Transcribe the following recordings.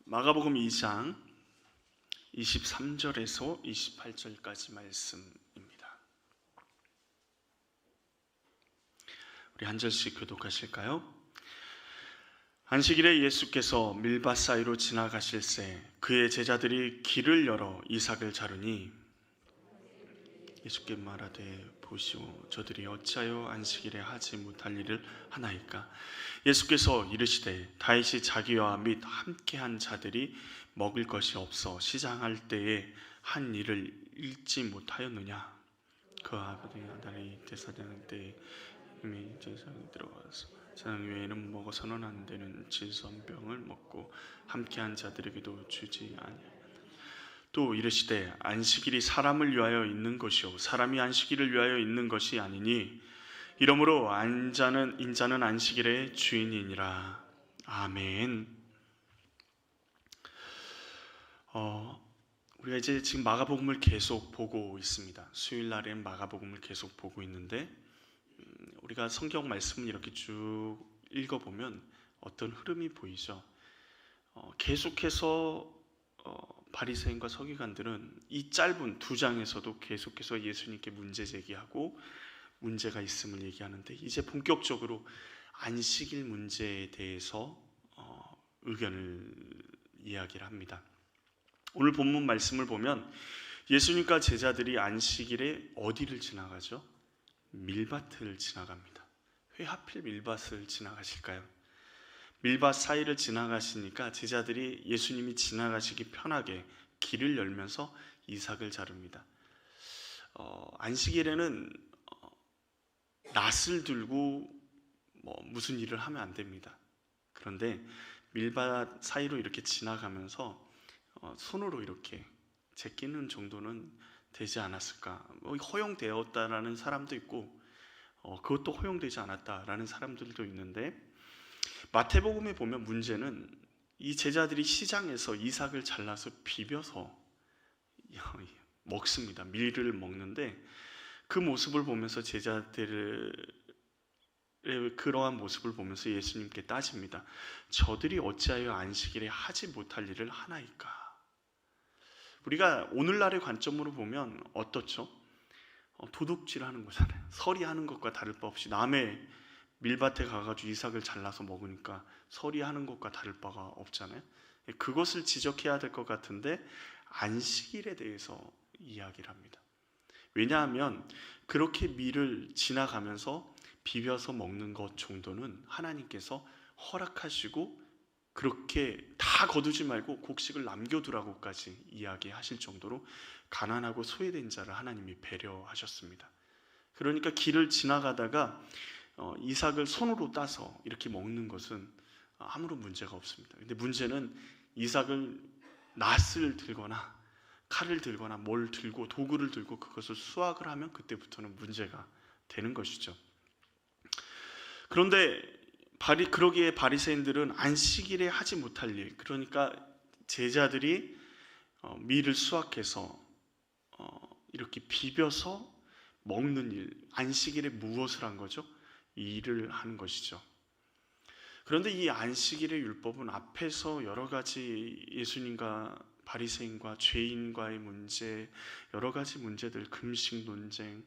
마가복음 2장 23절에서 28절까지 말씀입니다. 우리 한 절씩 교독하실까요? 안식일에 예수께서 밀밭 사이로 지나가실새 그의 제자들이 길을 열어 이삭을 자르니 예수께 말하되 보시오 저들이 어찌하여 안식일에 하지 못할 일을 하나이까? 예수께서 이르시되 다윗이 자기와 및 함께한 자들이 먹을 것이 없어 시장할 때에 한 일을 읽지 못하였느냐? 그 아버지 아들이 제사장 때에 이미 제사장에 들어가서 제사장 외에는 먹어서는 안 되는 질선병을 먹고 함께한 자들에게도 주지 아니하였다. 또 이르시되 안식일이 사람을 위하여 있는 것이요 사람이 안식일을 위하여 있는 것이 아니니 이러므로 인자는 안식일의 주인이니라. 아멘. 우리가 이제 지금 마가복음을 계속 보고 있습니다. 수요일 날엔 마가복음을 계속 보고 있는데 우리가 성경 말씀을 이렇게 쭉 읽어보면 어떤 흐름이 보이죠. 계속해서 바리새인과 서기관들은 이 짧은 두 장에서도 계속해서 예수님께 문제 제기하고 문제가 있음을 얘기하는데 이제 본격적으로 안식일 문제에 대해서 의견을 이야기를 합니다. 오늘 본문 말씀을 보면 예수님과 제자들이 안식일에 어디를 지나가죠? 밀밭을 지나갑니다. 왜 하필 밀밭을 지나가실까요? 밀밭 사이를 지나가시니까 제자들이 예수님이 지나가시기 편하게 길을 열면서 이삭을 자릅니다. 안식일에는 낫을 들고 무슨 일을 하면 안 됩니다. 그런데 밀밭 사이로 이렇게 지나가면서 손으로 이렇게 제끼는 정도는 되지 않았을까? 허용되었다라는 사람도 있고 그것도 허용되지 않았다라는 사람들도 있는데 마태복음에 보면 문제는 이 제자들이 시장에서 이삭을 잘라서 비벼서 먹습니다. 밀을 먹는데 그 모습을 보면서 제자들의 그러한 모습을 보면서 예수님께 따집니다. 저들이 어찌하여 안식일에 하지 못할 일을 하나이까? 우리가 오늘날의 관점으로 보면 어떻죠? 도둑질하는 거잖아요. 서리하는 것과 다를 바 없이 남의 밀밭에 가가지고 이삭을 잘라서 먹으니까 서리하는 것과 다를 바가 없잖아요. 그것을 지적해야 될 것 같은데 안식일에 대해서 이야기를 합니다. 왜냐하면 그렇게 밀을 지나가면서 비벼서 먹는 것 정도는 하나님께서 허락하시고 그렇게 다 거두지 말고 곡식을 남겨두라고까지 이야기하실 정도로 가난하고 소외된 자를 하나님이 배려하셨습니다. 그러니까 길을 지나가다가 이삭을 손으로 따서 이렇게 먹는 것은 아무런 문제가 없습니다. 근데 문제는 이삭을 낫을 들거나 칼을 들거나 뭘 들고 도구를 들고 그것을 수확을 하면 그때부터는 문제가 되는 것이죠. 그런데 그러기에 바리새인들은 안식일에 하지 못할 일, 그러니까 제자들이 밀을 수확해서 이렇게 비벼서 먹는 일, 안식일에 무엇을 한 거죠? 이 일을 하는 것이죠. 그런데 이 안식일의 율법은 앞에서 여러 가지 예수님과 바리새인과 죄인과의 문제, 여러 가지 문제들, 금식 논쟁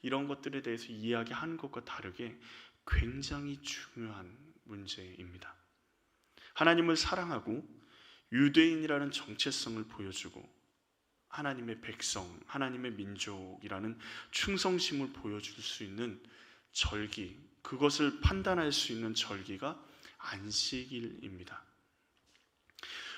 이런 것들에 대해서 이야기하는 것과 다르게 굉장히 중요한 문제입니다. 하나님을 사랑하고 유대인이라는 정체성을 보여주고 하나님의 백성, 하나님의 민족이라는 충성심을 보여줄 수 있는 절기, 그것을 판단할 수 있는 절기가 안식일입니다.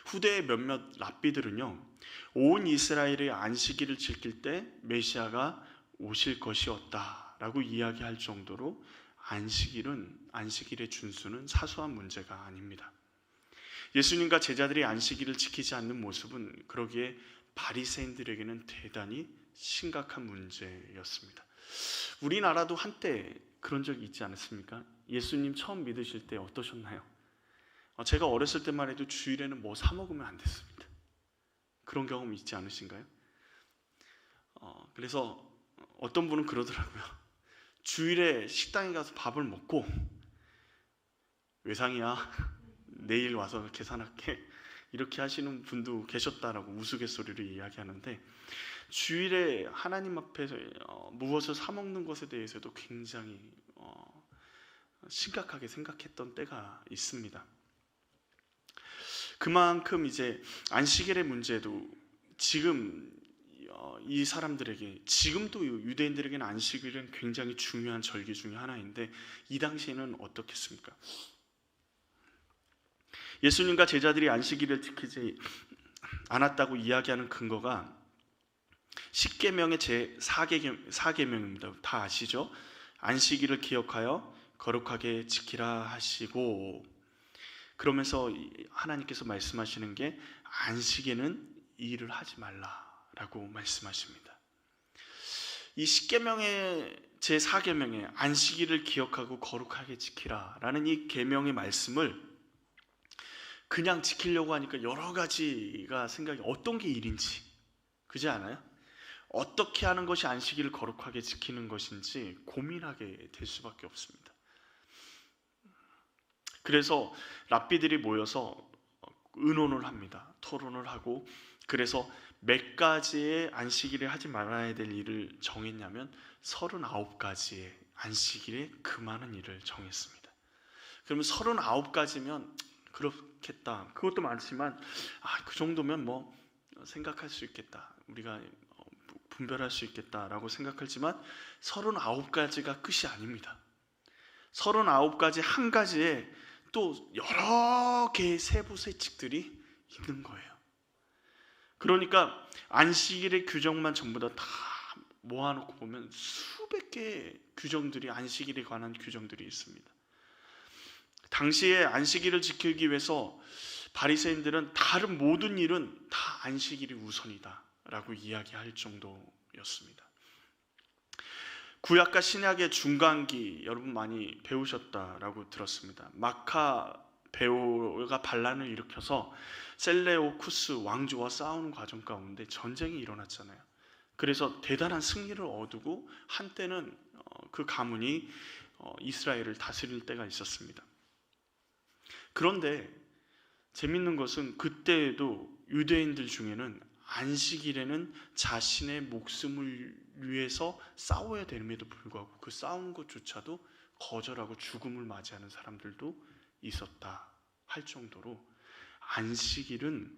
후대의 몇몇 랍비들은요, 온 이스라엘의 안식일을 지킬 때 메시아가 오실 것이었다라고 이야기할 정도로 안식일의 준수는 사소한 문제가 아닙니다. 예수님과 제자들이 안식일을 지키지 않는 모습은 그러기에 바리새인들에게는 대단히 심각한 문제였습니다. 우리나라도 한때 그런 적이 있지 않았습니까? 예수님 처음 믿으실 때 어떠셨나요? 제가 어렸을 때만 해도 주일에는 뭐 사 먹으면 안 됐습니다. 그런 경험 있지 않으신가요? 그래서 어떤 분은 그러더라고요. 주일에 식당에 가서 밥을 먹고 외상이야, 내일 와서 계산할게, 이렇게 하시는 분도 계셨다라고 우스갯소리를 이야기하는데, 주일에 하나님 앞에서 무엇을 사 먹는 것에 대해서도 굉장히 심각하게 생각했던 때가 있습니다. 그만큼 이제 안식일의 문제도 지금 이 사람들에게, 지금도 유대인들에게는 안식일은 굉장히 중요한 절기 중에 하나인데, 이 당시에는 어떻겠습니까? 예수님과 제자들이 안식일을 지키지 않았다고 이야기하는 근거가 십계명의 제4계명입니다. 다 아시죠? 안식일을 기억하여 거룩하게 지키라 하시고, 그러면서 하나님께서 말씀하시는 게 안식에는 일을 하지 말라라고 말씀하십니다. 이 십계명의 제4계명에 안식일을 기억하고 거룩하게 지키라라는 이 계명의 말씀을 그냥 지키려고 하니까 여러 가지가 생각이, 어떤 게 일인지, 그렇지 않아요? 어떻게 하는 것이 안식일을 거룩하게 지키는 것인지 고민하게 될 수밖에 없습니다. 그래서 랍비들이 모여서 의논을 합니다. 토론을 하고, 그래서 몇 가지의 안식일에 하지 말아야 될 일을 정했냐면 39가지의 안식일에 금하는 일을 정했습니다. 그러면 39가지면 그렇겠다, 그것도 많지만 그 정도면 뭐 생각할 수 있겠다, 우리가 분별할 수 있겠다라고 생각하지만 39가지가 끝이 아닙니다. 39가지 한 가지에 또 여러 개의 세부 세칙들이 있는 거예요. 그러니까 안식일의 규정만 전부 다 모아놓고 보면 수백 개의 규정들이, 안식일에 관한 규정들이 있습니다. 당시에 안식일을 지키기 위해서 바리새인들은 다른 모든 일은 다 안식일이 우선이다 라고 이야기할 정도였습니다. 구약과 신약의 중간기 여러분 많이 배우셨다라고 들었습니다. 마카베오가 반란을 일으켜서 셀레오쿠스 왕조와 싸우는 과정 가운데 전쟁이 일어났잖아요. 그래서 대단한 승리를 얻고 한때는 그 가문이 이스라엘을 다스릴 때가 있었습니다. 그런데 재밌는 것은 그때에도 유대인들 중에는 안식일에는 자신의 목숨을 위해서 싸워야 됨에도 불구하고 그 싸우는 것조차도 거절하고 죽음을 맞이하는 사람들도 있었다 할 정도로 안식일은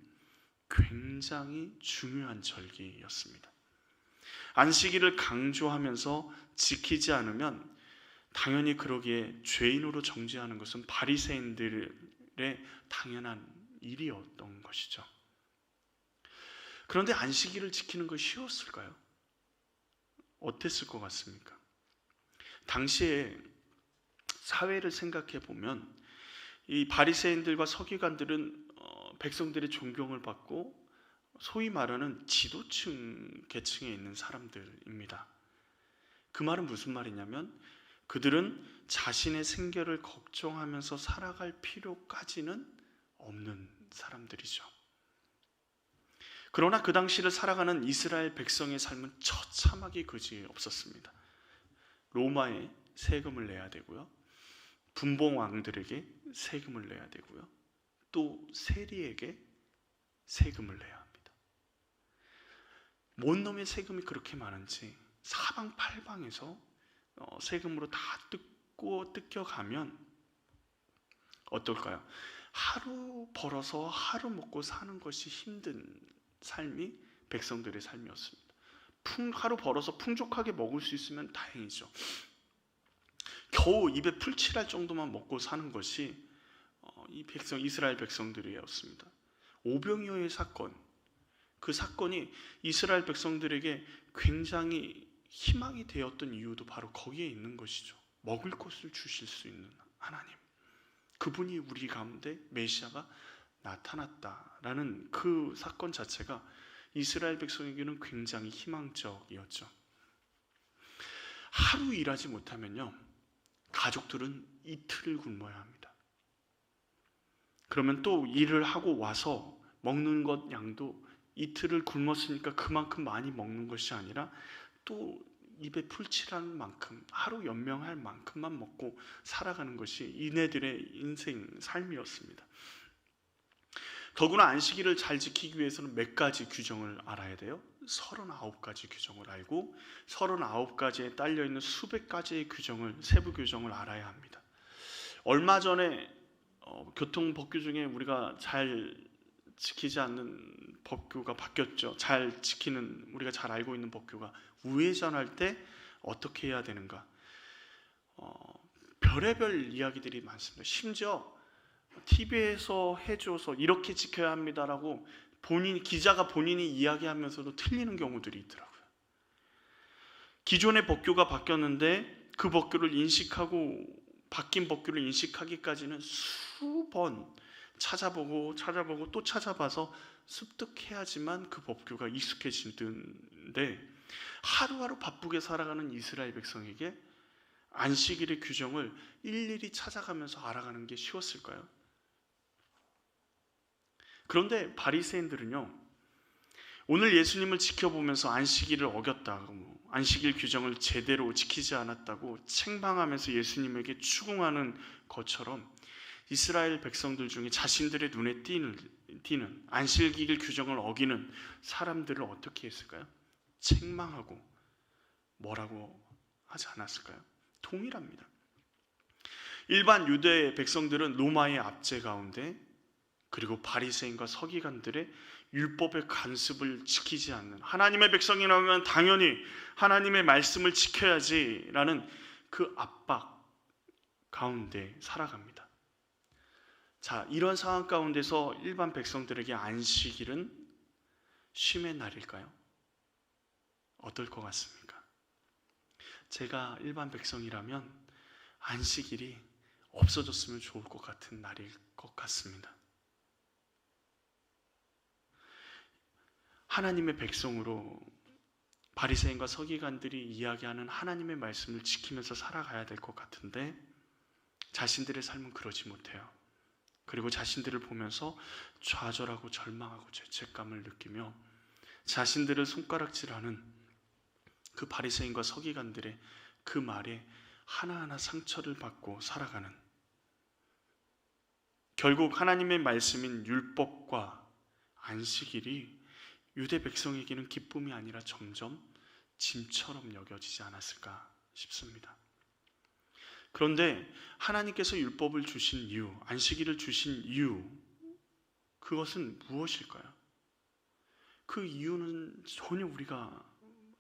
굉장히 중요한 절기였습니다. 안식일을 강조하면서 지키지 않으면 당연히 그러기에 죄인으로 정죄하는 것은 바리새인들의 당연한 일이었던 것이죠. 그런데 안식일을 지키는 것이 쉬웠을까요? 어땠을 것 같습니까? 당시에 사회를 생각해 보면 이 바리새인들과 서기관들은 백성들의 존경을 받고 소위 말하는 지도층 계층에 있는 사람들입니다. 그 말은 무슨 말이냐면 그들은 자신의 생계를 걱정하면서 살아갈 필요까지는 없는 사람들이죠. 그러나 그 당시를 살아가는 이스라엘 백성의 삶은 처참하게 그지없었습니다. 로마에 세금을 내야 되고요, 분봉 왕들에게 세금을 내야 되고요, 또 세리에게 세금을 내야 합니다. 뭔 놈의 세금이 그렇게 많은지 사방팔방에서 세금으로 다 뜯겨가면 어떨까요? 하루 벌어서 하루 먹고 사는 것이 힘든 삶이 백성들의 삶이었습니다. 하루 벌어서 풍족하게 먹을 수 있으면 다행이죠. 겨우 입에 풀칠할 정도만 먹고 사는 것이 이스라엘 백성들이었습니다. 오병이어의 사건, 그 사건이 이스라엘 백성들에게 굉장히 희망이 되었던 이유도 바로 거기에 있는 것이죠. 먹을 것을 주실 수 있는 하나님, 그분이 우리 가운데 메시아가 나타났다라는 그 사건 자체가 이스라엘 백성에게는 굉장히 희망적이었죠. 하루 일하지 못하면요, 가족들은 이틀을 굶어야 합니다. 그러면 또 일을 하고 와서 먹는 것 양도 이틀을 굶었으니까 그만큼 많이 먹는 것이 아니라 또 입에 풀칠하는 만큼, 하루 연명할 만큼만 먹고 살아가는 것이 이네들의 인생, 삶이었습니다. 더구나 안식일을 잘 지키기 위해서는 몇 가지 규정을 알아야 돼요? 39가지 규정을 알고 39가지에 딸려있는 수백 가지의 규정을, 세부 규정을 알아야 합니다. 얼마 전에 교통법규 중에 우리가 잘 지키지 않는 법규가 바뀌었죠. 잘 지키는, 우리가 잘 알고 있는 법규가 우회전할 때 어떻게 해야 되는가, 별의별 이야기들이 많습니다. 심지어 TV에서 해줘서 이렇게 지켜야 합니다라고 기자가 본인이 이야기하면서도 틀리는 경우들이 있더라고요. 기존의 법규가 바뀌었는데 그 법규를 인식하고, 바뀐 법규를 인식하기까지는 수번 찾아보고 또 찾아봐서 습득해야지만 그 법규가 익숙해지는데, 하루하루 바쁘게 살아가는 이스라엘 백성에게 안식일의 규정을 일일이 찾아가면서 알아가는 게 쉬웠을까요? 그런데 바리새인들은요, 오늘 예수님을 지켜보면서 안식일을 어겼다고, 안식일 규정을 제대로 지키지 않았다고 책망하면서 예수님에게 추궁하는 것처럼 이스라엘 백성들 중에 자신들의 눈에 띄는 안식일 규정을 어기는 사람들을 어떻게 했을까요? 책망하고 뭐라고 하지 않았을까요? 동일합니다. 일반 유대 백성들은 로마의 압제 가운데, 그리고 바리새인과 서기관들의 율법의 간섭을 지키지 않는, 하나님의 백성이라면 당연히 하나님의 말씀을 지켜야지라는 그 압박 가운데 살아갑니다. 자, 이런 상황 가운데서 일반 백성들에게 안식일은 쉼의 날일까요? 어떨 것 같습니까? 제가 일반 백성이라면 안식일이 없어졌으면 좋을 것 같은 날일 것 같습니다. 하나님의 백성으로 바리새인과 서기관들이 이야기하는 하나님의 말씀을 지키면서 살아가야 될 것 같은데 자신들의 삶은 그러지 못해요. 그리고 자신들을 보면서 좌절하고 절망하고 죄책감을 느끼며 자신들을 손가락질하는 그 바리새인과 서기관들의 그 말에 하나하나 상처를 받고 살아가는, 결국 하나님의 말씀인 율법과 안식일이 유대 백성에게는 기쁨이 아니라 점점 짐처럼 여겨지지 않았을까 싶습니다. 그런데 하나님께서 율법을 주신 이유, 안식일을 주신 이유, 그것은 무엇일까요? 그 이유는 전혀 우리가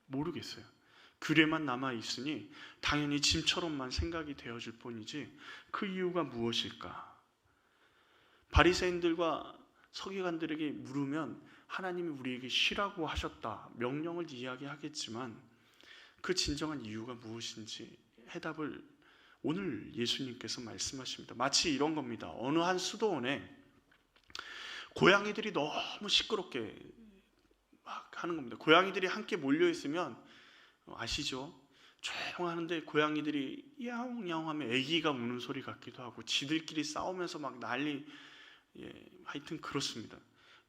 모르겠어요. 규례만 남아있으니 당연히 짐처럼만 생각이 되어질 뿐이지 그 이유가 무엇일까? 바리새인들과 서기관들에게 물으면 하나님이 우리에게 쉬라고 하셨다, 명령을 이야기하겠지만 그 진정한 이유가 무엇인지 해답을 오늘 예수님께서 말씀하십니다. 마치 이런 겁니다. 어느 한 수도원에 고양이들이 너무 시끄럽게 막 하는 겁니다. 고양이들이 함께 몰려있으면 아시죠? 조용하는데 고양이들이 야옹야옹 하면 아기가 우는 소리 같기도 하고 지들끼리 싸우면서 막 난리, 하여튼 그렇습니다.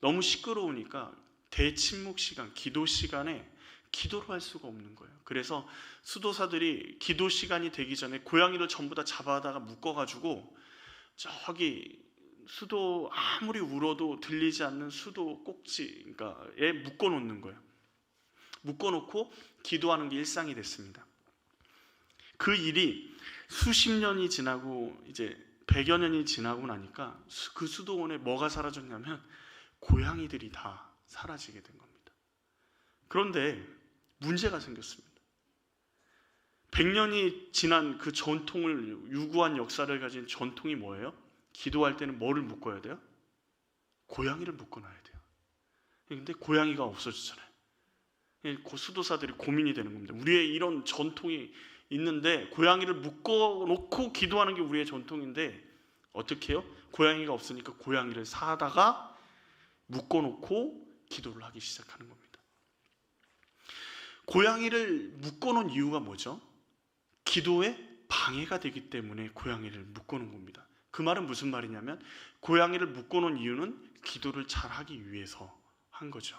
너무 시끄러우니까 대침묵 시간, 기도 시간에 기도를 할 수가 없는 거예요. 그래서 수도사들이 기도 시간이 되기 전에 고양이를 전부 다 잡아다가 묶어가지고 저기 수도, 아무리 울어도 들리지 않는 수도 꼭지에 묶어놓는 거예요. 묶어놓고 기도하는 게 일상이 됐습니다. 그 일이 수십 년이 지나고 이제 100여 년이 지나고 나니까 그 수도원에 뭐가 사라졌냐면 고양이들이 다 사라지게 된 겁니다. 그런데 문제가 생겼습니다. 100년이 지난 그 전통을, 유구한 역사를 가진 전통이 뭐예요? 기도할 때는 뭐를 묶어야 돼요? 고양이를 묶어놔야 돼요. 근데 고양이가 없어졌잖아요. 수도사들이 고민이 되는 겁니다. 우리의 이런 전통이 있는데 고양이를 묶어놓고 기도하는 게 우리의 전통인데 어떻게 해요? 고양이가 없으니까 고양이를 사다가 묶어놓고 기도를 하기 시작하는 겁니다. 고양이를 묶어놓은 이유가 뭐죠? 기도에 방해가 되기 때문에 고양이를 묶어놓은 겁니다. 그 말은 무슨 말이냐면 고양이를 묶어놓은 이유는 기도를 잘하기 위해서 한 거죠.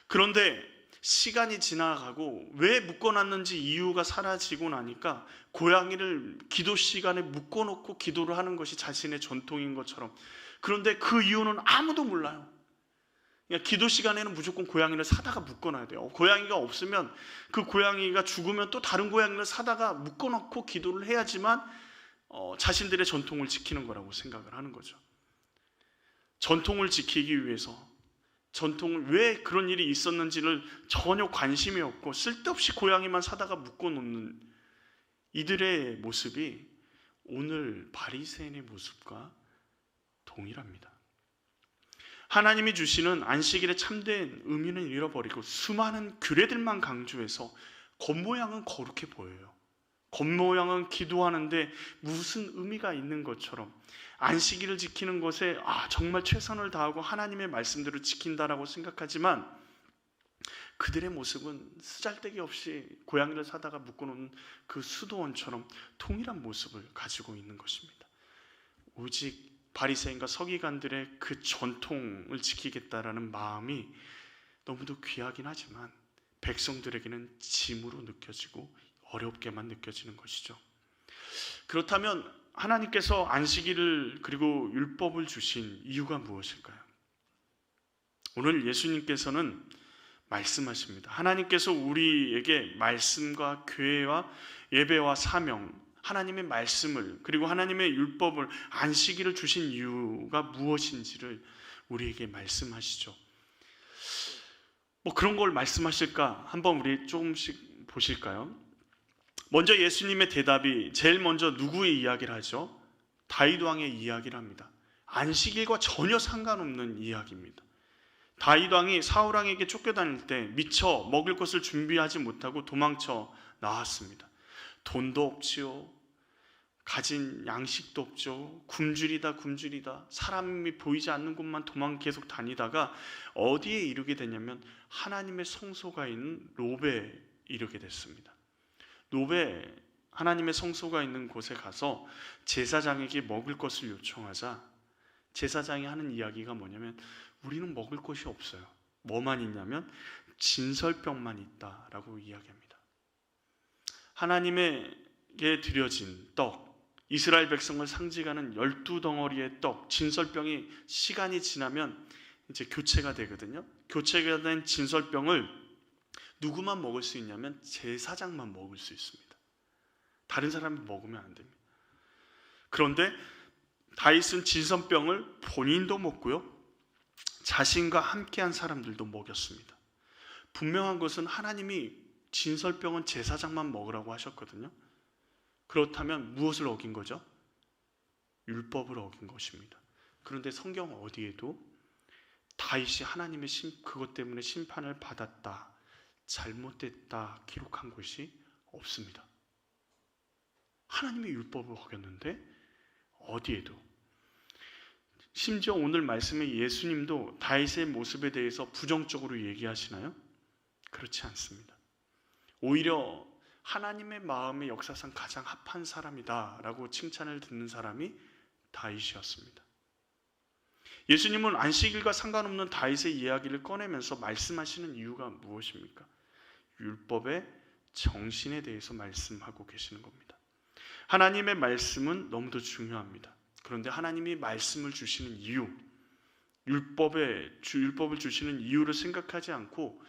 그런데 시간이 지나가고 왜 묶어놨는지 이유가 사라지고 나니까 고양이를 기도 시간에 묶어놓고 기도를 하는 것이 자신의 전통인 것처럼, 그런데 그 이유는 아무도 몰라요. 그러니까 기도 시간에는 무조건 고양이를 사다가 묶어놔야 돼요. 고양이가 없으면, 그 고양이가 죽으면 또 다른 고양이를 사다가 묶어놓고 기도를 해야지만 자신들의 전통을 지키는 거라고 생각을 하는 거죠. 전통을 지키기 위해서, 전통을, 왜 그런 일이 있었는지를 전혀 관심이 없고 쓸데없이 고양이만 사다가 묶어놓는 이들의 모습이 오늘 바리새인의 모습과 동일합니다. 하나님이 주시는 안식일의 참된 의미는 잃어버리고 수많은 규례들만 강조해서 겉모양은 거룩해 보여요. 겉모양은 기도하는데 무슨 의미가 있는 것처럼, 안식일을 지키는 것에 정말 최선을 다하고 하나님의 말씀대로 지킨다라고 생각하지만, 그들의 모습은 쓰잘데기 없이 고양이를 사다가 묶어놓은 그 수도원처럼 동일한 모습을 가지고 있는 것입니다. 오직 바리새인과 서기관들의 그 전통을 지키겠다라는 마음이 너무도 귀하긴 하지만 백성들에게는 짐으로 느껴지고 어렵게만 느껴지는 것이죠. 그렇다면 하나님께서 안식일을 그리고 율법을 주신 이유가 무엇일까요? 오늘 예수님께서는 말씀하십니다. 하나님께서 우리에게 말씀과 교회와 예배와 사명, 하나님의 말씀을 그리고 하나님의 율법을, 안식일을 주신 이유가 무엇인지를 우리에게 말씀하시죠. 그런 걸 말씀하실까? 한번 우리 조금씩 보실까요? 먼저 예수님의 대답이 제일 먼저 누구의 이야기를 하죠? 다윗 왕의 이야기를 합니다. 안식일과 전혀 상관없는 이야기입니다. 다윗 왕이 사울 왕에게 쫓겨다닐 때 미처 먹을 것을 준비하지 못하고 도망쳐 나왔습니다. 돈도 없지요, 가진 양식도 없죠. 굶주리다 사람이 보이지 않는 곳만 계속 다니다가 어디에 이르게 되냐면 하나님의 성소가 있는 노베에 이르게 됐습니다. 노베, 하나님의 성소가 있는 곳에 가서 제사장에게 먹을 것을 요청하자 제사장이 하는 이야기가 뭐냐면, 우리는 먹을 것이 없어요. 뭐만 있냐면 진설병만 있다라고 이야기합니다. 하나님에게 드려진 떡, 이스라엘 백성을 상징하는 12덩어리의 떡, 진설병이 시간이 지나면 이제 교체가 되거든요. 교체가 된 진설병을 누구만 먹을 수 있냐면 제사장만 먹을 수 있습니다. 다른 사람이 먹으면 안 됩니다. 그런데 다윗은 진설병을 본인도 먹고요, 자신과 함께한 사람들도 먹였습니다. 분명한 것은 하나님이 진설병은 제사장만 먹으라고 하셨거든요. 그렇다면 무엇을 어긴 거죠? 율법을 어긴 것입니다. 그런데 성경 어디에도 다윗이 하나님의 그것 때문에 심판을 받았다, 잘못됐다 기록한 것이 없습니다. 하나님의 율법을 어겼는데 어디에도. 심지어 오늘 말씀에 예수님도 다윗의 모습에 대해서 부정적으로 얘기하시나요? 그렇지 않습니다. 오히려 하나님의 마음의 역사상 가장 합한 사람이다 라고 칭찬을 듣는 사람이 다윗이었습니다. 예수님은 안식일과 상관없는 다윗의 이야기를 꺼내면서 말씀하시는 이유가 무엇입니까? 율법의 정신에 대해서 말씀하고 계시는 겁니다. 하나님의 말씀은 너무도 중요합니다. 그런데 하나님이 말씀을 주시는 이유, 율법을 주시는 이유를 생각하지 않고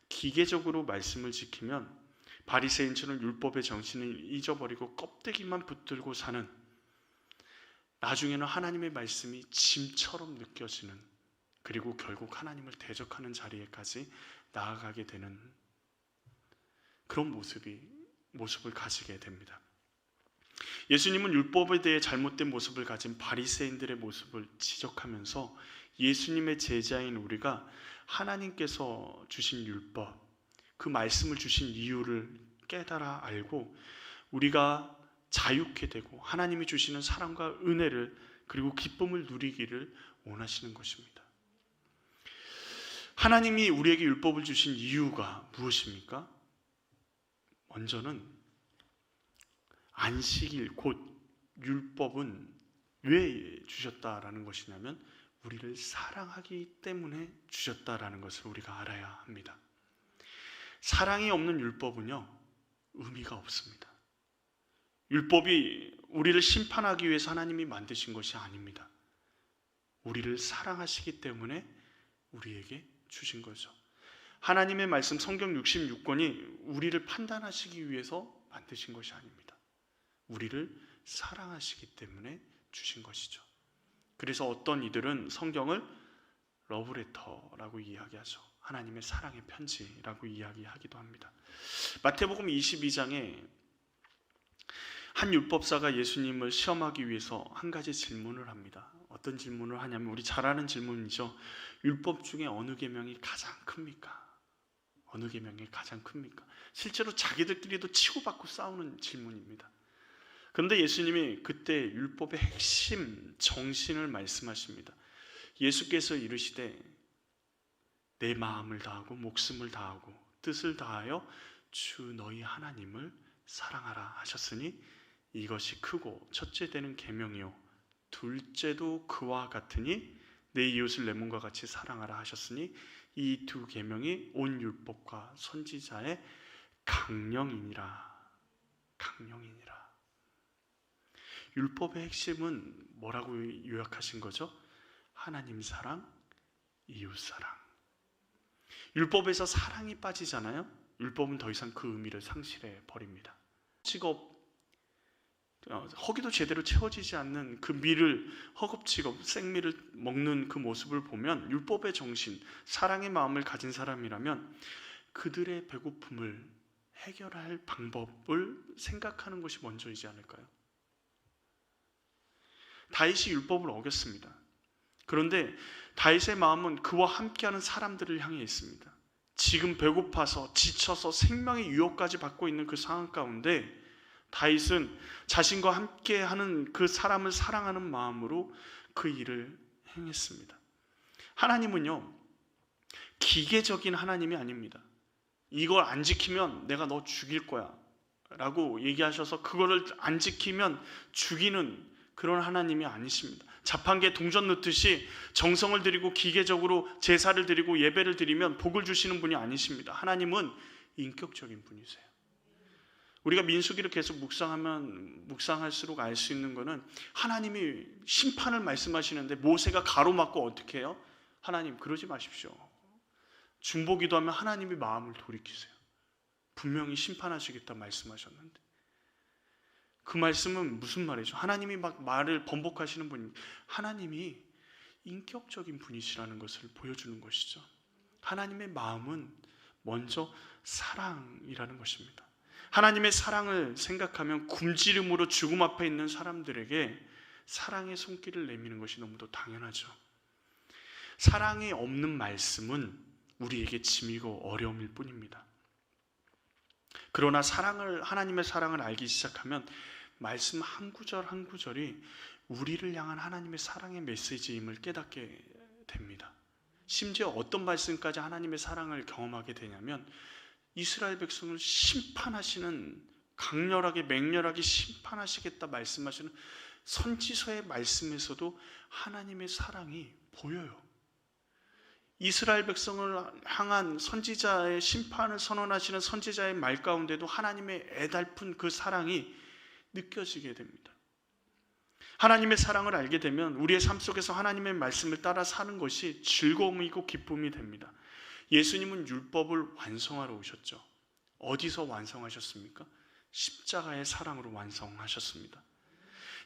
기계적으로 말씀을 지키면 바리새인처럼 율법의 정신을 잊어버리고 껍데기만 붙들고 사는, 나중에는 하나님의 말씀이 짐처럼 느껴지는, 그리고 결국 하나님을 대적하는 자리에까지 나아가게 되는 그런 모습을 가지게 됩니다. 예수님은 율법에 대해 잘못된 모습을 가진 바리새인들의 모습을 지적하면서 예수님의 제자인 우리가 하나님께서 주신 율법, 그 말씀을 주신 이유를 깨달아 알고 우리가 자유케 되고 하나님이 주시는 사랑과 은혜를 그리고 기쁨을 누리기를 원하시는 것입니다. 하나님이 우리에게 율법을 주신 이유가 무엇입니까? 먼저는 안식일, 곧 율법은 왜 주셨다라는 것이냐면 우리를 사랑하기 때문에 주셨다라는 것을 우리가 알아야 합니다. 사랑이 없는 율법은요, 의미가 없습니다. 율법이 우리를 심판하기 위해서 하나님이 만드신 것이 아닙니다. 우리를 사랑하시기 때문에 우리에게 주신 거죠. 하나님의 말씀 성경 66권이 우리를 판단하시기 위해서 만드신 것이 아닙니다. 우리를 사랑하시기 때문에 주신 것이죠. 그래서 어떤 이들은 성경을 러브레터라고 이야기하죠. 하나님의 사랑의 편지라고 이야기하기도 합니다. 마태복음 22장에 한 율법사가 예수님을 시험하기 위해서 한 가지 질문을 합니다. 어떤 질문을 하냐면 우리 잘 아는 질문이죠. 율법 중에 어느 계명이 가장 큽니까? 어느 계명이 가장 큽니까? 실제로 자기들끼리도 치고받고 싸우는 질문입니다. 그런데 예수님이 그때 율법의 핵심 정신을 말씀하십니다. 예수께서 이르시되 내 마음을 다하고 목숨을 다하고 뜻을 다하여 주 너희 하나님을 사랑하라 하셨으니 이것이 크고 첫째 되는 계명이요 둘째도 그와 같으니 내 이웃을 내 몸과 같이 사랑하라 하셨으니 이 두 계명이 온 율법과 선지자의 강령이니라. 강령이니라. 율법의 핵심은 뭐라고 요약하신 거죠? 하나님 사랑, 이웃 사랑. 율법에서 사랑이 빠지잖아요. 율법은 더 이상 그 의미를 상실해 버립니다. 직업, 허기도 제대로 채워지지 않는 그 밀을 허겁지겁 생밀을 먹는 그 모습을 보면 율법의 정신, 사랑의 마음을 가진 사람이라면 그들의 배고픔을 해결할 방법을 생각하는 것이 먼저이지 않을까요? 다윗이 율법을 어겼습니다. 그런데 다윗의 마음은 그와 함께하는 사람들을 향해 있습니다. 지금 배고파서 지쳐서 생명의 유혹까지 받고 있는 그 상황 가운데 다윗은 자신과 함께하는 그 사람을 사랑하는 마음으로 그 일을 행했습니다. 하나님은요, 기계적인 하나님이 아닙니다. 이걸 안 지키면 내가 너 죽일 거야 라고 얘기하셔서 그거를 안 지키면 죽이는 그런 하나님이 아니십니다. 자판기에 동전 넣듯이 정성을 들이고 기계적으로 제사를 드리고 예배를 드리면 복을 주시는 분이 아니십니다. 하나님은 인격적인 분이세요. 우리가 민수기를 계속 묵상할수록 알 수 있는 것은 하나님이 심판을 말씀하시는데 모세가 가로막고 어떻게 해요? 하나님 그러지 마십시오. 중보기도 하면 하나님이 마음을 돌이키세요. 분명히 심판하시겠다 말씀하셨는데 그 말씀은 무슨 말이죠? 하나님이 막 말을 번복하시는 분입니다. 하나님이 인격적인 분이시라는 것을 보여주는 것이죠. 하나님의 마음은 먼저 사랑이라는 것입니다. 하나님의 사랑을 생각하면 굶주림으로 죽음 앞에 있는 사람들에게 사랑의 손길을 내미는 것이 너무도 당연하죠. 사랑이 없는 말씀은 우리에게 짐이고 어려움일 뿐입니다. 그러나 하나님의 사랑을 알기 시작하면 말씀 한 구절 한 구절이 우리를 향한 하나님의 사랑의 메시지임을 깨닫게 됩니다. 심지어 어떤 말씀까지 하나님의 사랑을 경험하게 되냐면 이스라엘 백성을 심판하시는, 강렬하게 맹렬하게 심판하시겠다 말씀하시는 선지서의 말씀에서도 하나님의 사랑이 보여요. 이스라엘 백성을 향한 선지자의 심판을 선언하시는 선지자의 말 가운데도 하나님의 애달픈 그 사랑이 느껴지게 됩니다. 하나님의 사랑을 알게 되면 우리의 삶 속에서 하나님의 말씀을 따라 사는 것이 즐거움이고 기쁨이 됩니다. 예수님은 율법을 완성하러 오셨죠. 어디서 완성하셨습니까? 십자가의 사랑으로 완성하셨습니다.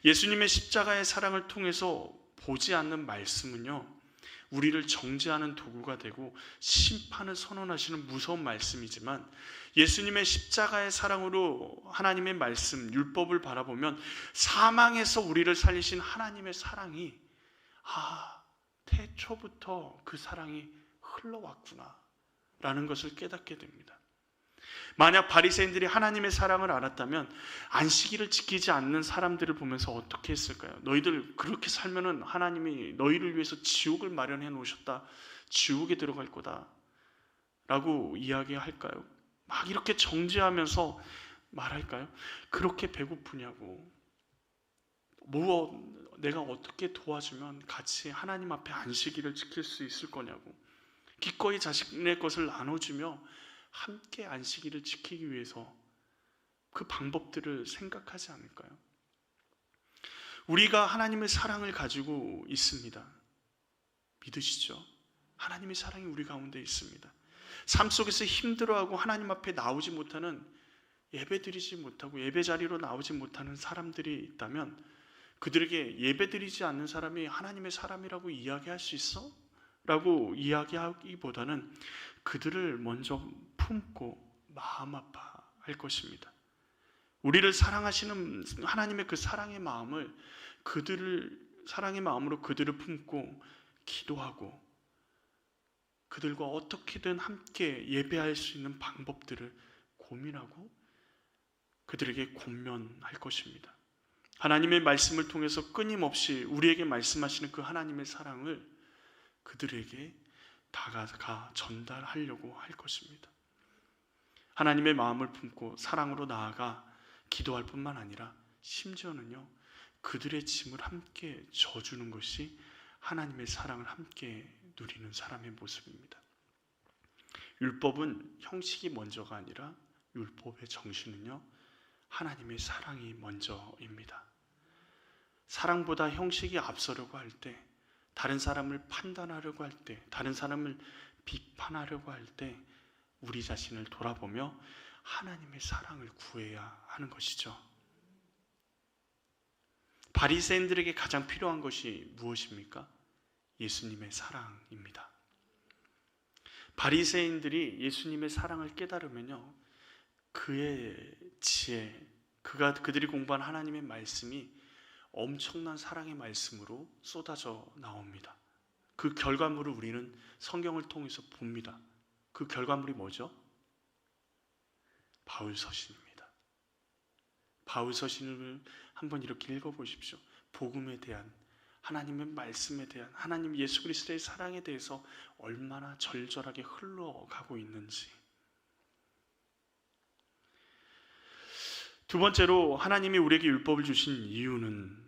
예수님의 십자가의 사랑을 통해서 보지 않는 말씀은요, 우리를 정죄하는 도구가 되고 심판을 선언하시는 무서운 말씀이지만 예수님의 십자가의 사랑으로 하나님의 말씀, 율법을 바라보면 사망에서 우리를 살리신 하나님의 사랑이 태초부터 그 사랑이 흘러왔구나 라는 것을 깨닫게 됩니다. 만약 바리새인들이 하나님의 사랑을 알았다면 안식일을 지키지 않는 사람들을 보면서 어떻게 했을까요? 너희들 그렇게 살면은 하나님이 너희를 위해서 지옥을 마련해 놓으셨다. 지옥에 들어갈 거다. 라고 이야기할까요? 막 이렇게 정죄하면서 말할까요? 그렇게 배고프냐고. 내가 어떻게 도와주면 같이 하나님 앞에 안식일을 지킬 수 있을 거냐고. 기꺼이 자신의 것을 나눠주며 함께 안식일을 지키기 위해서 그 방법들을 생각하지 않을까요? 우리가 하나님의 사랑을 가지고 있습니다. 믿으시죠? 하나님의 사랑이 우리 가운데 있습니다. 삶 속에서 힘들어하고 하나님 앞에 나오지 못하는, 예배드리지 못하고 예배 자리로 나오지 못하는 사람들이 있다면 그들에게 예배드리지 않는 사람이 하나님의 사람이라고 이야기할 수 있어? 라고 이야기하기보다는 그들을 먼저 품고 마음 아파할 것입니다. 우리를 사랑하시는 하나님의 그 사랑의 마음을, 사랑의 마음으로 그들을 품고 기도하고 그들과 어떻게든 함께 예배할 수 있는 방법들을 고민하고 그들에게 권면할 것입니다. 하나님의 말씀을 통해서 끊임없이 우리에게 말씀하시는 그 하나님의 사랑을 그들에게 다가가 전달하려고 할 것입니다. 하나님의 마음을 품고 사랑으로 나아가 기도할 뿐만 아니라 심지어는요, 그들의 짐을 함께 져주는 것이 하나님의 사랑을 함께 누리는 사람의 모습입니다. 율법은 형식이 먼저가 아니라 율법의 정신은요, 하나님의 사랑이 먼저입니다. 사랑보다 형식이 앞서려고 할 때, 다른 사람을 판단하려고 할 때, 다른 사람을 비판하려고 할 때 우리 자신을 돌아보며 하나님의 사랑을 구해야 하는 것이죠. 바리새인들에게 가장 필요한 것이 무엇입니까? 예수님의 사랑입니다. 바리새인들이 예수님의 사랑을 깨달으면요, 그의 지혜, 그들이 공부한 하나님의 말씀이 엄청난 사랑의 말씀으로 쏟아져 나옵니다. 그 결과물을 우리는 성경을 통해서 봅니다. 그 결과물이 뭐죠? 바울서신입니다. 바울서신을 한번 이렇게 읽어보십시오. 복음에 대한, 하나님의 말씀에 대한, 하나님 예수 그리스도의 사랑에 대해서 얼마나 절절하게 흘러가고 있는지. 두 번째로 하나님이 우리에게 율법을 주신 이유는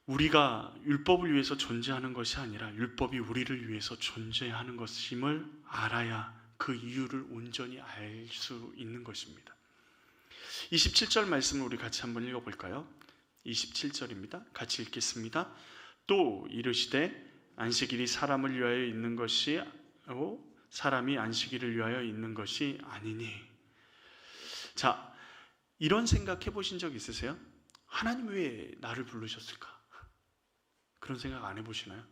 우리가 율법을 위해서 존재하는 것이 아니라 율법이 우리를 위해서 존재하는 것임을 알아야 그 이유를 온전히 알 수 있는 것입니다. 27절 말씀을 우리 같이 한번 읽어볼까요? 27절입니다. 같이 읽겠습니다. 또 이르시되 안식일이 사람을 위하여 있는 것이 아니고 사람이 안식일을 위하여 있는 것이 아니니. 자, 이런 생각 해보신 적 있으세요? 하나님 왜 나를 부르셨을까? 그런 생각 안 해보시나요?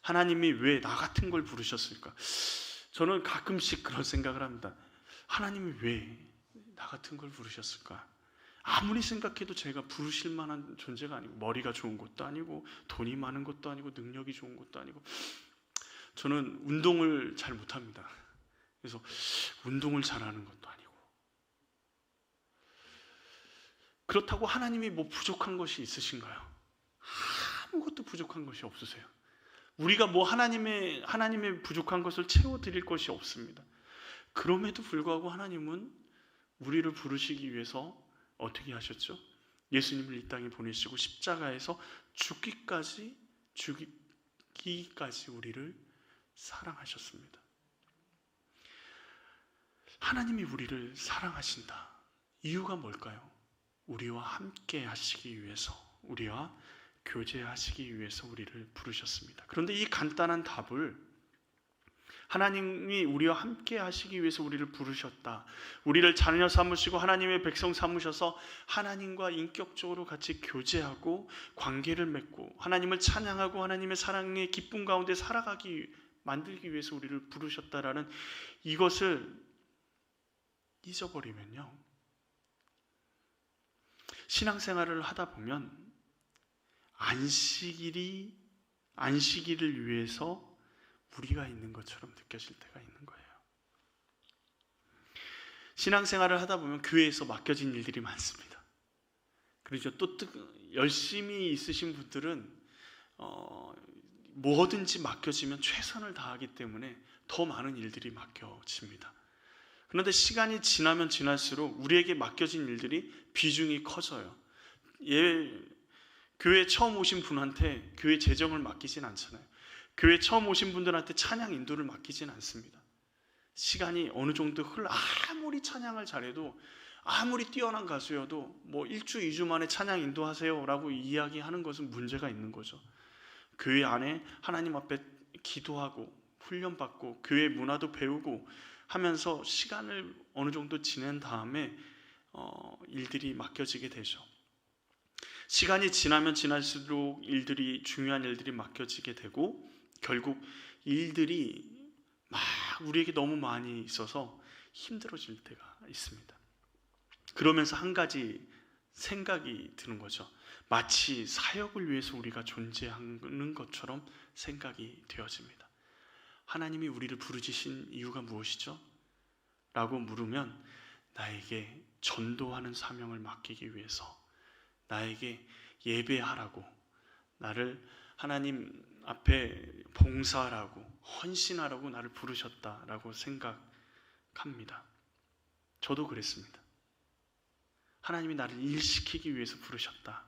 하나님이 왜 나 같은 걸 부르셨을까? 저는 가끔씩 그런 생각을 합니다. 하나님이 왜 나 같은 걸 부르셨을까? 아무리 생각해도 제가 부르실 만한 존재가 아니고, 머리가 좋은 것도 아니고, 돈이 많은 것도 아니고, 능력이 좋은 것도 아니고, 저는 운동을 잘 못합니다. 그래서 운동을 잘하는 것도 아니고, 그렇다고 하나님이 뭐 부족한 것이 있으신가요? 아무것도 부족한 것이 없으세요. 우리가 뭐 하나님의 부족한 것을 채워드릴 것이 없습니다. 그럼에도 불구하고 하나님은 우리를 부르시기 위해서 어떻게 하셨죠? 예수님을 이 땅에 보내시고 십자가에서 죽기까지 우리를 사랑하셨습니다. 하나님이 우리를 사랑하신다. 이유가 뭘까요? 우리와 함께 하시기 위해서, 우리와 교제하시기 위해서 우리를 부르셨습니다. 그런데 이 간단한 답을, 하나님이 우리와 함께 하시기 위해서 우리를 부르셨다, 우리를 자녀 삼으시고 하나님의 백성 삼으셔서 하나님과 인격적으로 같이 교제하고 관계를 맺고 하나님을 찬양하고 하나님의 사랑의 기쁨 가운데 만들기 위해서 우리를 부르셨다라는 이것을 잊어버리면요, 신앙생활을 하다 보면 안식일을 위해서 우리가 있는 것처럼 느껴질 때가 있는 거예요. 신앙생활을 하다 보면 교회에서 맡겨진 일들이 많습니다. 그렇죠. 또 열심히 있으신 분들은 뭐든지 맡겨지면 최선을 다하기 때문에 더 많은 일들이 맡겨집니다. 그런데 시간이 지나면 지날수록 우리에게 맡겨진 일들이 비중이 커져요. 교회 처음 오신 분한테 교회 재정을 맡기진 않잖아요. 교회 처음 오신 분들한테 찬양 인도를 맡기진 않습니다. 시간이 어느 정도 아무리 찬양을 잘해도, 아무리 뛰어난 가수여도 1주, 2주 만에 찬양 인도하세요 라고 이야기하는 것은 문제가 있는 거죠. 교회 안에 하나님 앞에 기도하고 훈련받고 교회 문화도 배우고 하면서 시간을 어느 정도 지낸 다음에 일들이 맡겨지게 되죠. 시간이 지나면 지날수록 중요한 일들이 맡겨지게 되고, 결국 일들이 막 우리에게 너무 많이 있어서 힘들어질 때가 있습니다. 그러면서 한 가지 생각이 드는 거죠. 마치 사역을 위해서 우리가 존재하는 것처럼 생각이 되어집니다. 하나님이 우리를 부르짖으신 이유가 무엇이죠? 라고 물으면, 나에게 전도하는 사명을 맡기기 위해서, 나에게 예배하라고, 나를 하나님 앞에 봉사하라고, 헌신하라고 나를 부르셨다라고 생각합니다. 저도 그랬습니다. 하나님이 나를 일시키기 위해서 부르셨다,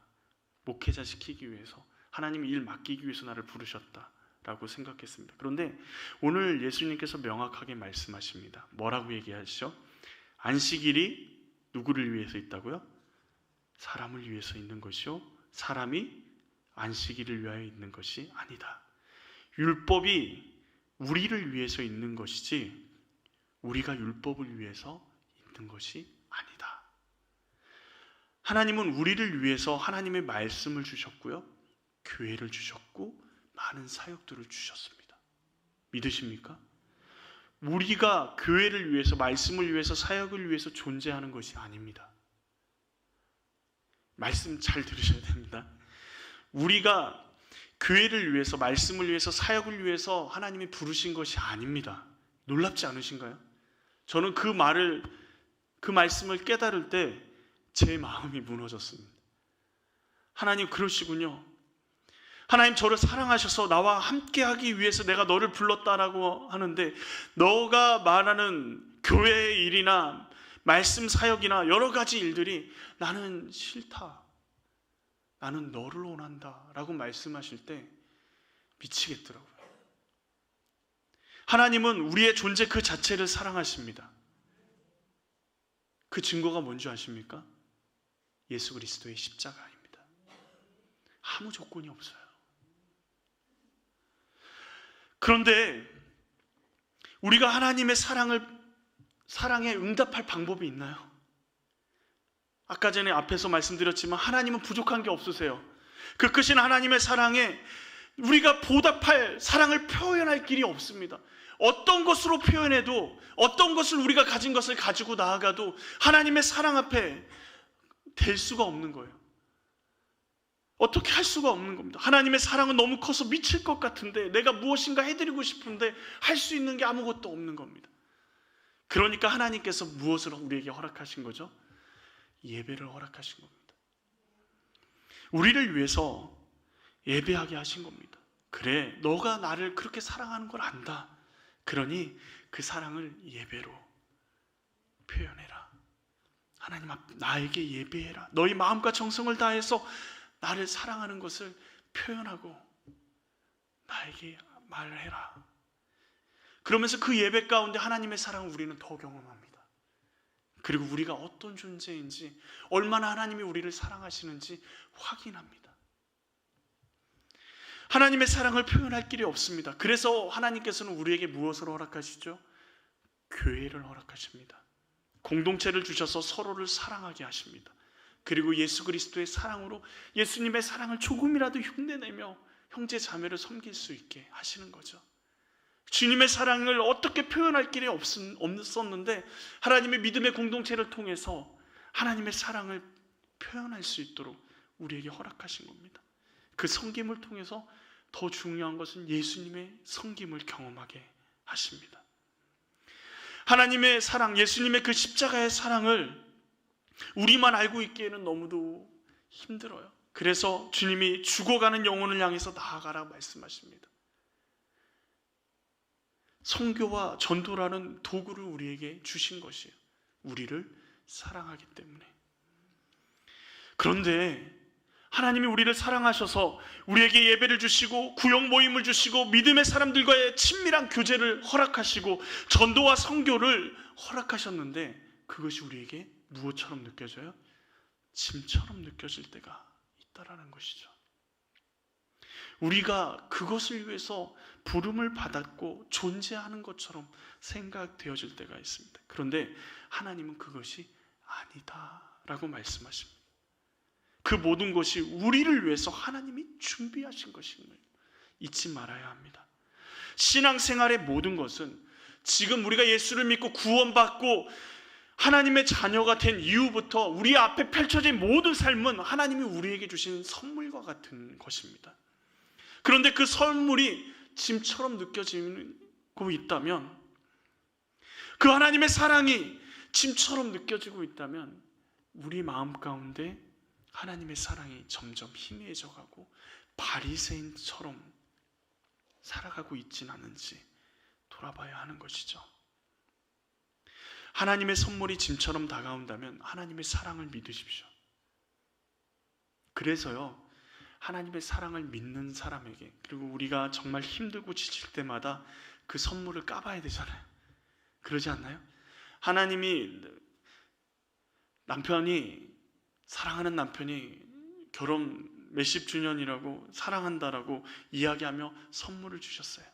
목회자 시키기 위해서, 하나님이 일 맡기기 위해서 나를 부르셨다라고 생각했습니다. 그런데 오늘 예수님께서 명확하게 말씀하십니다. 뭐라고 얘기하시죠? 안식일이 누구를 위해서 있다고요? 사람을 위해서 있는 것이요, 사람이 안식일을 위하여 있는 것이 아니다. 율법이 우리를 위해서 있는 것이지 우리가 율법을 위해서 있는 것이 아니다. 하나님은 우리를 위해서 하나님의 말씀을 주셨고요, 교회를 주셨고 많은 사역들을 주셨습니다. 믿으십니까? 우리가 교회를 위해서, 말씀을 위해서, 사역을 위해서 존재하는 것이 아닙니다. 말씀 잘 들으셔야 됩니다. 우리가 교회를 위해서, 말씀을 위해서, 사역을 위해서 하나님이 부르신 것이 아닙니다. 놀랍지 않으신가요? 저는 그 말씀을 깨달을 때 제 마음이 무너졌습니다. 하나님 그러시군요. 하나님 저를 사랑하셔서 나와 함께하기 위해서 내가 너를 불렀다라고 하는데, 너가 말하는 교회의 일이나 말씀 사역이나 여러 가지 일들이 나는 싫다, 나는 너를 원한다 라고 말씀하실 때 미치겠더라고요. 하나님은 우리의 존재 그 자체를 사랑하십니다. 그 증거가 뭔지 아십니까? 예수 그리스도의 십자가입니다. 아무 조건이 없어요. 그런데 우리가 하나님의 사랑에 응답할 방법이 있나요? 아까 전에 앞에서 말씀드렸지만 하나님은 부족한 게 없으세요. 그 크신 하나님의 사랑에 우리가 보답할, 사랑을 표현할 길이 없습니다. 어떤 것으로 표현해도, 어떤 것을 우리가 가진 것을 가지고 나아가도 하나님의 사랑 앞에 될 수가 없는 거예요. 어떻게 할 수가 없는 겁니다. 하나님의 사랑은 너무 커서 미칠 것 같은데, 내가 무엇인가 해드리고 싶은데 할 수 있는 게 아무것도 없는 겁니다. 그러니까 하나님께서 무엇을 우리에게 허락하신 거죠? 예배를 허락하신 겁니다. 우리를 위해서 예배하게 하신 겁니다. 그래, 너가 나를 그렇게 사랑하는 걸 안다. 그러니 그 사랑을 예배로 표현해라. 하나님 앞 나에게 예배해라. 너희 마음과 정성을 다해서 나를 사랑하는 것을 표현하고 나에게 말을 해라. 그러면서 그 예배 가운데 하나님의 사랑을 우리는 더 경험합니다. 그리고 우리가 어떤 존재인지, 얼마나 하나님이 우리를 사랑하시는지 확인합니다. 하나님의 사랑을 표현할 길이 없습니다. 그래서 하나님께서는 우리에게 무엇을 허락하시죠? 교회를 허락하십니다. 공동체를 주셔서 서로를 사랑하게 하십니다. 그리고 예수 그리스도의 사랑으로 예수님의 사랑을 조금이라도 흉내내며 형제 자매를 섬길 수 있게 하시는 거죠. 주님의 사랑을 어떻게 표현할 길이 없었는데 하나님의 믿음의 공동체를 통해서 하나님의 사랑을 표현할 수 있도록 우리에게 허락하신 겁니다. 그 섬김을 통해서 더 중요한 것은 예수님의 섬김을 경험하게 하십니다. 하나님의 사랑, 예수님의 그 십자가의 사랑을 우리만 알고 있기에는 너무도 힘들어요. 그래서 주님이 죽어가는 영혼을 향해서 나아가라 말씀하십니다. 선교와 전도라는 도구를 우리에게 주신 것이에요. 우리를 사랑하기 때문에. 그런데 하나님이 우리를 사랑하셔서 우리에게 예배를 주시고 구역 모임을 주시고 믿음의 사람들과의 친밀한 교제를 허락하시고 전도와 선교를 허락하셨는데 그것이 우리에게 무엇처럼 느껴져요? 짐처럼 느껴질 때가 있다라는 것이죠. 우리가 그것을 위해서 부름을 받았고 존재하는 것처럼 생각되어질 때가 있습니다. 그런데 하나님은 그것이 아니다라고 말씀하십니다. 그 모든 것이 우리를 위해서 하나님이 준비하신 것임을 잊지 말아야 합니다. 신앙생활의 모든 것은 지금 우리가 예수를 믿고 구원받고 하나님의 자녀가 된 이후부터 우리 앞에 펼쳐진 모든 삶은 하나님이 우리에게 주신 선물과 같은 것입니다. 그런데 그 선물이 짐처럼 느껴지고 있다면, 그 하나님의 사랑이 짐처럼 느껴지고 있다면 우리 마음 가운데 하나님의 사랑이 점점 희미해져 가고 바리새인처럼 살아가고 있진 않은지 돌아봐야 하는 것이죠. 하나님의 선물이 짐처럼 다가온다면 하나님의 사랑을 믿으십시오. 그래서요, 하나님의 사랑을 믿는 사람에게, 그리고 우리가 정말 힘들고 지칠 때마다 그 선물을 까봐야 되잖아요. 그러지 않나요? 하나님이 사랑하는 남편이 결혼 몇십 주년이라고 사랑한다라고 이야기하며 선물을 주셨어요.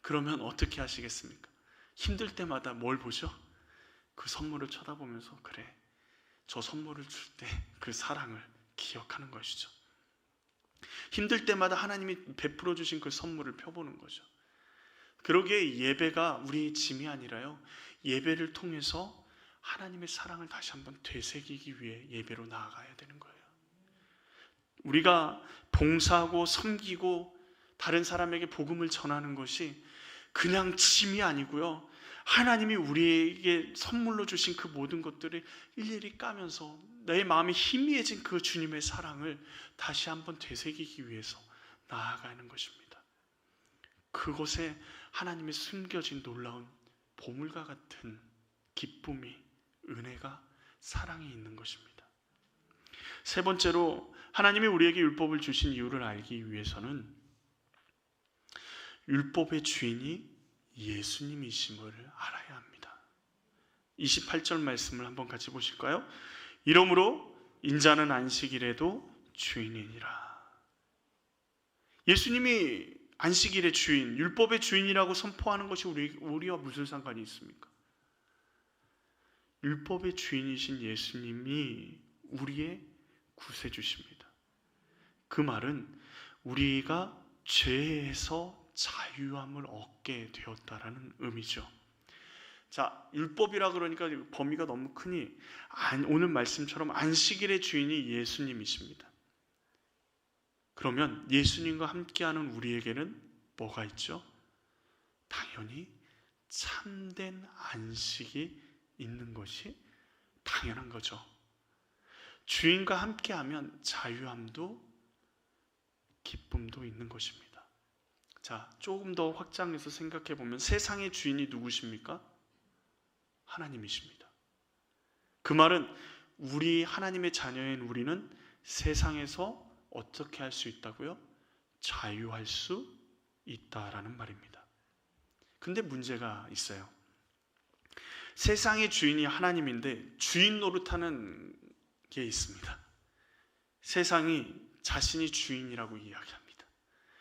그러면 어떻게 하시겠습니까? 힘들 때마다 뭘 보죠? 그 선물을 쳐다보면서, 그래, 저 선물을 줄 때 그 사랑을 기억하는 것이죠. 힘들 때마다 하나님이 베풀어 주신 그 선물을 펴보는 거죠. 그러기에 예배가 우리의 짐이 아니라요, 예배를 통해서 하나님의 사랑을 다시 한번 되새기기 위해 예배로 나아가야 되는 거예요. 우리가 봉사하고 섬기고 다른 사람에게 복음을 전하는 것이 그냥 짐이 아니고요, 하나님이 우리에게 선물로 주신 그 모든 것들을 일일이 까면서 내 마음이 희미해진 그 주님의 사랑을 다시 한번 되새기기 위해서 나아가는 것입니다. 그곳에 하나님의 숨겨진 놀라운 보물과 같은 기쁨이, 은혜가, 사랑이 있는 것입니다. 세 번째로, 하나님이 우리에게 율법을 주신 이유를 알기 위해서는 율법의 주인이 예수님이심을 알아야 합니다. 28절 말씀을 한번 같이 보실까요? 이러므로 인자는 안식일에도 주인이니라. 예수님이 안식일의 주인, 율법의 주인이라고 선포하는 것이 우리와 무슨 상관이 있습니까? 율법의 주인이신 예수님이 우리의 구세주십니다. 그 말은 우리가 죄에서 자유함을 얻게 되었다라는 의미죠. 자, 율법이라 그러니까 범위가 너무 크니 오늘 말씀처럼 안식일의 주인이 예수님이십니다. 그러면 예수님과 함께하는 우리에게는 뭐가 있죠? 당연히 참된 안식이 있는 것이 당연한 거죠. 주인과 함께하면 자유함도 기쁨도 있는 것입니다. 자, 조금 더 확장해서 생각해 보면 세상의 주인이 누구십니까? 하나님이십니다. 그 말은 우리 하나님의 자녀인 우리는 세상에서 어떻게 할 수 있다고요? 자유할 수 있다라는 말입니다. 근데 문제가 있어요. 세상의 주인이 하나님인데 주인 노릇하는 게 있습니다. 세상이 자신이 주인이라고 이야기합니다.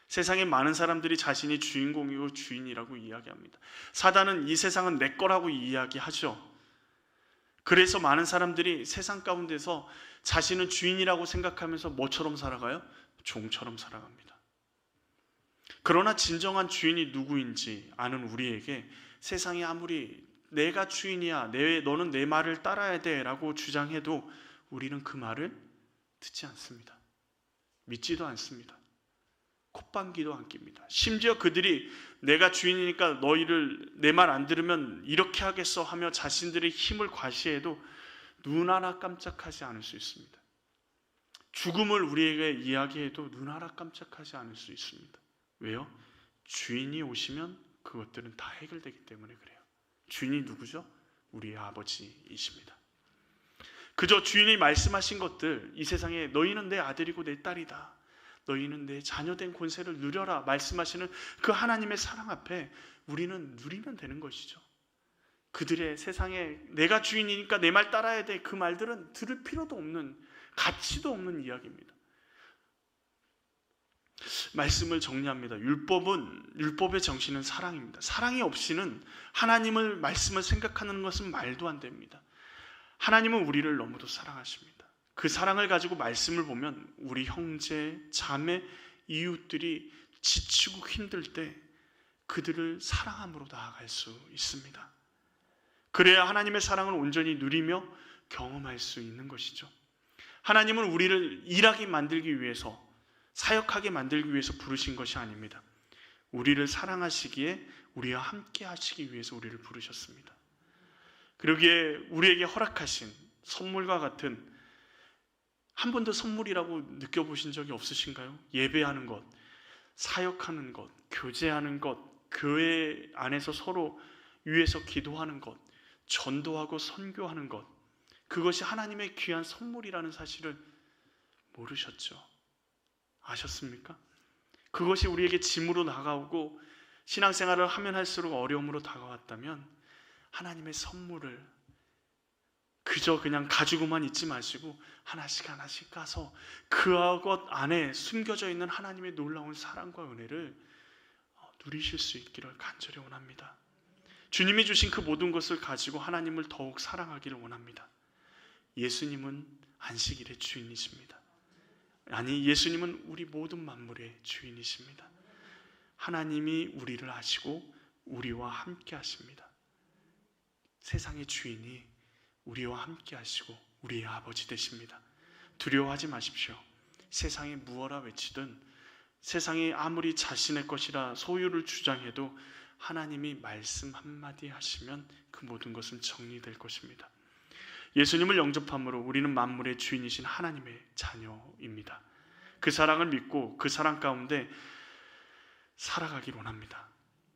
세상에 많은 사람들이 자신이 주인공이고 주인이라고 이야기합니다. 사단은 이 세상은 내 거라고 이야기하죠. 그래서 많은 사람들이 세상 가운데서 자신은 주인이라고 생각하면서 뭐처럼 살아가요? 종처럼 살아갑니다. 그러나 진정한 주인이 누구인지 아는 우리에게 세상이 아무리 내가 주인이야, 너는 내 말을 따라야 돼 라고 주장해도 우리는 그 말을 듣지 않습니다. 믿지도 않습니다. 콧방귀도 안 낍니다. 심지어 그들이 내가 주인이니까 너희를 내 말 안 들으면 이렇게 하겠어 하며 자신들의 힘을 과시해도 눈 하나 깜짝하지 않을 수 있습니다. 죽음을 우리에게 이야기해도 눈 하나 깜짝하지 않을 수 있습니다. 왜요? 주인이 오시면 그것들은 다 해결되기 때문에 그래요. 주인이 누구죠? 우리의 아버지이십니다. 그저 주인이 말씀하신 것들, 이 세상에 너희는 내 아들이고 내 딸이다, 너희는 내 자녀된 권세를 누려라 말씀하시는 그 하나님의 사랑 앞에 우리는 누리면 되는 것이죠. 그들의 세상에 내가 주인이니까 내 말 따라야 돼, 그 말들은 들을 필요도 없는, 가치도 없는 이야기입니다. 말씀을 정리합니다. 율법의 정신은 사랑입니다. 사랑이 없이는 하나님을, 말씀을 생각하는 것은 말도 안 됩니다. 하나님은 우리를 너무도 사랑하십니다. 그 사랑을 가지고 말씀을 보면 우리 형제, 자매, 이웃들이 지치고 힘들 때 그들을 사랑함으로 나아갈 수 있습니다. 그래야 하나님의 사랑을 온전히 누리며 경험할 수 있는 것이죠. 하나님은 우리를 일하게 만들기 위해서, 사역하게 만들기 위해서 부르신 것이 아닙니다. 우리를 사랑하시기에 우리와 함께 하시기 위해서 우리를 부르셨습니다. 그러기에 우리에게 허락하신 선물과 같은, 한 번도 선물이라고 느껴보신 적이 없으신가요? 예배하는 것, 사역하는 것, 교제하는 것, 교회 안에서 서로 위해서 기도하는 것, 전도하고 선교하는 것, 그것이 하나님의 귀한 선물이라는 사실을 모르셨죠? 아셨습니까? 그것이 우리에게 짐으로 다가오고 신앙생활을 하면 할수록 어려움으로 다가왔다면 하나님의 선물을 그저 그냥 가지고만 있지 마시고 하나씩 하나씩 까서 그것 안에 숨겨져 있는 하나님의 놀라운 사랑과 은혜를 누리실 수 있기를 간절히 원합니다. 주님이 주신 그 모든 것을 가지고 하나님을 더욱 사랑하기를 원합니다. 예수님은 안식일의 주인이십니다. 아니, 예수님은 우리 모든 만물의 주인이십니다. 하나님이 우리를 아시고 우리와 함께 하십니다. 세상의 주인이 우리와 함께 하시고 우리의 아버지 되십니다. 두려워하지 마십시오. 세상이 무엇라 외치든, 세상이 아무리 자신의 것이라 소유를 주장해도 하나님이 말씀 한마디 하시면 그 모든 것은 정리될 것입니다. 예수님을 영접함으로 우리는 만물의 주인이신 하나님의 자녀입니다. 그 사랑을 믿고 그 사랑 가운데 살아가길 원합니다.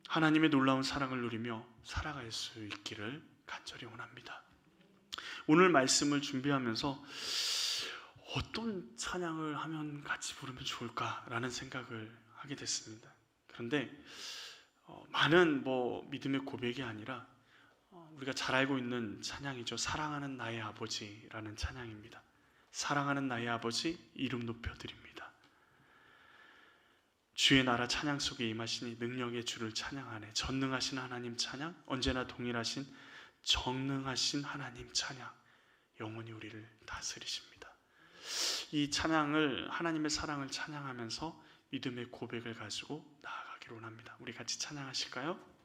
하나님의 놀라운 사랑을 누리며 살아갈 수 있기를 간절히 원합니다. 오늘 말씀을 준비하면서 어떤 찬양을 하면 같이 부르면 좋을까라는 생각을 하게 됐습니다. 그런데 많은 믿음의 고백이 아니라 우리가 잘 알고 있는 찬양이죠. 사랑하는 나의 아버지라는 찬양입니다. 사랑하는 나의 아버지, 이름 높여드립니다. 주의 나라 찬양 속에 임하시니 능력의 주를 찬양하네. 전능하신 하나님 찬양, 언제나 동일하신 정능하신 하나님 찬양, 영원히 우리를 다스리십니다. 이 찬양을, 하나님의 사랑을 찬양하면서 믿음의 고백을 가지고 나아가기를 원합니다. 우리 같이 찬양하실까요?